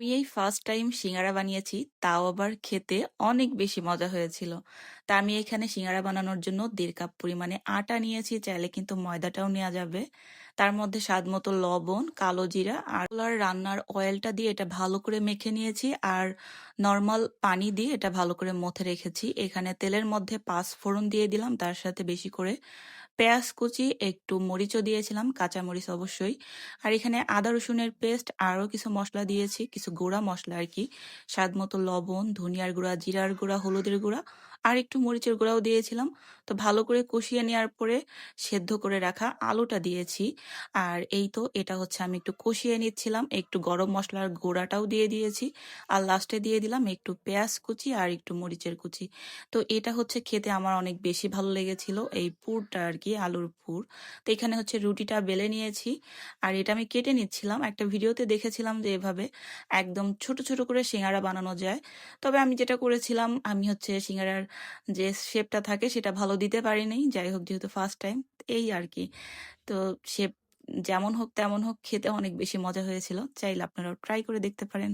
আমি এই first time সিঙ্গারা বানিয়েছি, তাও আবার খেতে অনেক বেশি মজা হয়েছিল। তা আমি এখানে সিঙ্গারা বানানোর জন্য ১.৫ কাপ পরিমাণে আটা নিয়েছি, চাইলে কিন্তু ময়দাটাও নেওয়া যাবে। তার মধ্যে স্বাদ মতো লবণ, কালো জিরা আর রান্নার অয়েলটা দিয়ে এটা ভালো করে মেখে নিয়েছি, আর নর্মাল পানি দিয়ে এটা ভালো করে মথে রেখেছি। এখানে তেলের মধ্যে ৫ ফোড়ন দিয়ে দিলাম, তার সাথে বেশি করে পেঁয়াজ কুচি, একটু মরিচও দিয়েছিলাম, কাঁচা মরিচ অবশ্যই। আর এখানে আদা রসুনের পেস্ট, আরও কিছু মসলা দিয়েছি, কিছু গুঁড়া মসলা আর কি। স্বাদ মতো লবণ, ধনিয়ার গুঁড়া, জিরার গুঁড়া, হলুদের গুঁড়া আর একটু মরিচের গুঁড়াও দিয়েছিলাম। তো ভালো করে কষিয়ে নেওয়ার পরে সেদ্ধ করে রাখা আলুটা দিয়েছি। আর এই তো এটা হচ্ছে আমি একটু কষিয়ে নিচ্ছিলাম, একটু গরম মসলার গুঁড়াটাও দিয়ে দিয়েছি। আর লাস্টে দিয়ে দিলাম একটু পেঁয়াজ কুচি আর একটু মরিচের কুচি। তো এটা হচ্ছে খেতে আমার অনেক বেশি ভালো লেগেছিল, এই পুরটা আর কি, আলুর পুর। তো এখানে হচ্ছে রুটিটা বেলে নিয়েছি, আর এটা আমি কেটে নিচ্ছিলাম। একটা ভিডিওতে দেখেছিলাম যে এভাবে একদম ছোট ছোট করে সিঙ্গারা বানানো যায়। তবে আমি যেটা করেছিলাম, আমি হচ্ছে সিঙ্গারার যে শেপটা থাকে সেটা ভালো দিতে পারিনি। যাই হোক, যেহেতু ফার্স্ট টাইম, এই আর কি। তো শেপ যেমন হোক তেমন হোক, খেতে অনেক বেশি মজা হয়েছিল। চাইলে আপনারাও ট্রাই করে দেখতে পারেন।